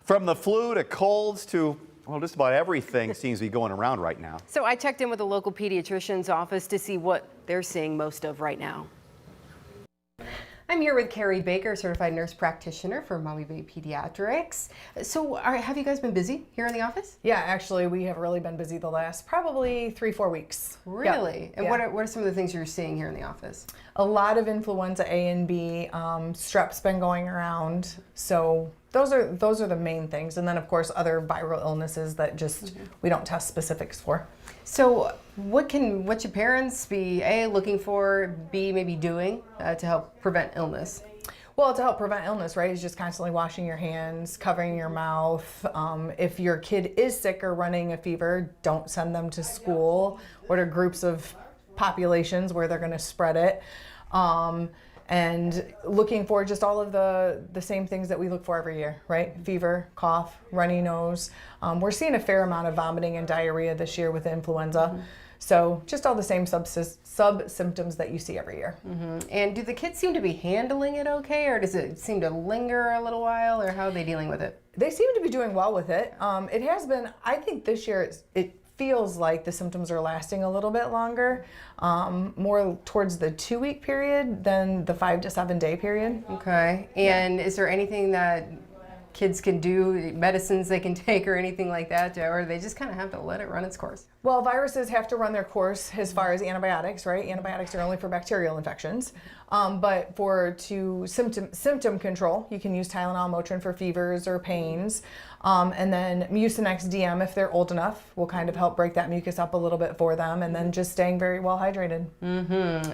From the flu to colds to, well, just about everything seems to be going around right now. So I checked in with a local pediatrician's office to see what they're seeing most of right now. I'm here with Carrie Baker, certified nurse practitioner for Maumee Bay Pediatrics. So have you guys been busy here in the office? Yeah, actually, we have really been busy the last probably 3-4 weeks. Really? Yep. And Yeah. what are some of the things you're seeing here in the office? A lot of influenza A and B, strep's been going around. So those are the main things. And then of course other viral illnesses that just we don't test specifics for. So what should parents be looking for, B maybe doing to help prevent illness? Well, to help prevent illness, right, is just constantly washing your hands, covering your mouth. If your kid is sick or running a fever, don't send them to school or to groups of populations where they're going to spread it. And looking for just all of the same things that we look for every year, right? Fever, cough, runny nose. We're seeing a fair amount of vomiting and diarrhea this year with influenza. So just all the same sub-symptoms that you see every year. And do the kids seem to be handling it okay, or does it seem to linger a little while, or how are they dealing with it? They seem to be doing well with it. It has been, I think this year it feels like the symptoms are lasting a little bit longer, more towards the 2-week period than the 5 to 7 day period. Okay. And is there anything that kids can do, medicines they can take or anything like that, or they just kind of have to let it run its course? Well, viruses have to run their course as far as antibiotics, right? Antibiotics are only for bacterial infections. But to symptom control, you can use Tylenol, Motrin for fevers or pains. And then Mucinex DM, if they're old enough, will kind of help break that mucus up a little bit for them. And then just staying very well hydrated.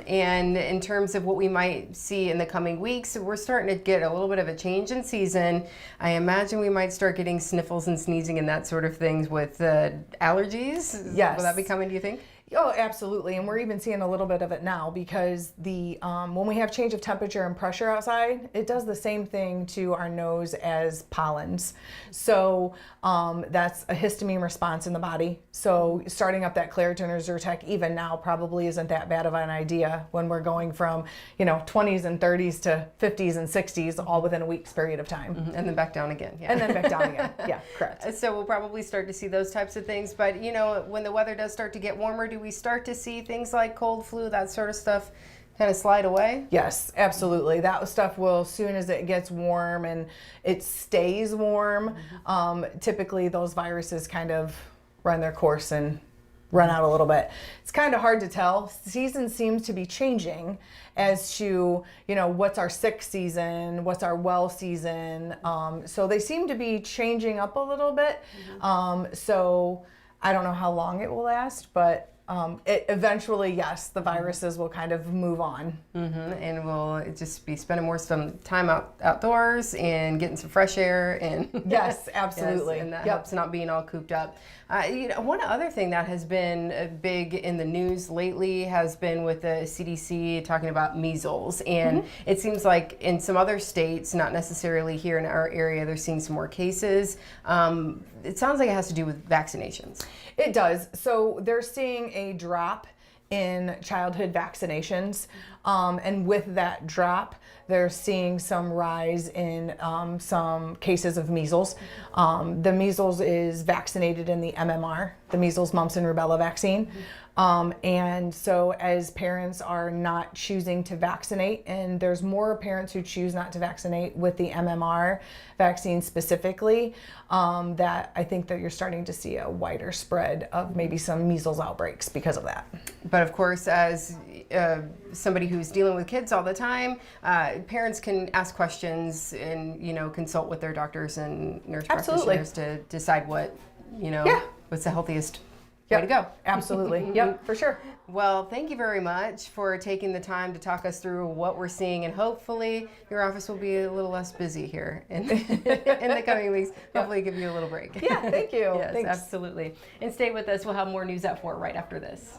And in terms of what we might see in the coming weeks, we're starting to get a little bit of a change in season. I imagine we might start getting sniffles and sneezing and that sort of things with allergies. Yes. Will that be coming, do you think? Oh, absolutely. And we're even seeing a little bit of it now because when we have change of temperature and pressure outside, it does the same thing to our nose as pollens. So that's a histamine response in the body. So starting up that Claritin or Zyrtec even now probably isn't that bad of an idea when we're going from 20s and 30s to 50s and 60s all within a week's period of time. And then back down again. Yeah. And then back down again. Yeah, correct. So we'll probably start to see those types of things. But when the weather does start to get warmer, do we start to see things like cold, flu, that sort of stuff kind of slide away? Yes, absolutely. That stuff will, as soon as it gets warm and it stays warm, typically those viruses kind of run their course and run out a little bit. It's kind of hard to tell. Season seems to be changing as to, what's our sick season, what's our well season. So they seem to be changing up a little bit. So I don't know how long it will last, but eventually, yes, the viruses will kind of move on. And we'll just be spending some time outdoors and getting some fresh air. And yes, absolutely. Yes, and that helps not being all cooped up. One other thing that has been big in the news lately has been with the CDC talking about measles. And it seems like in some other states, not necessarily here in our area, they're seeing some more cases. It sounds like it has to do with vaccinations. It does. So they're seeing a drop in childhood vaccinations. And with that drop, they're seeing some rise in some cases of measles. The measles is vaccinated in the MMR, the measles, mumps, and rubella vaccine. And so as parents are not choosing to vaccinate, and there's more parents who choose not to vaccinate with the MMR vaccine specifically, that I think that you're starting to see a wider spread of maybe some measles outbreaks because of that. But of course, as somebody who's dealing with kids all the time, parents can ask questions and consult with their doctors and nurse practitioners to decide what's the healthiest way to go. Absolutely. Yep, for sure. Well, thank you very much for taking the time to talk us through what we're seeing, and hopefully your office will be a little less busy here in the coming weeks. Hopefully give you a little break. Yeah, thank you. Yes, Thanks. absolutely. And stay with us. We'll have more news at 4 right after this.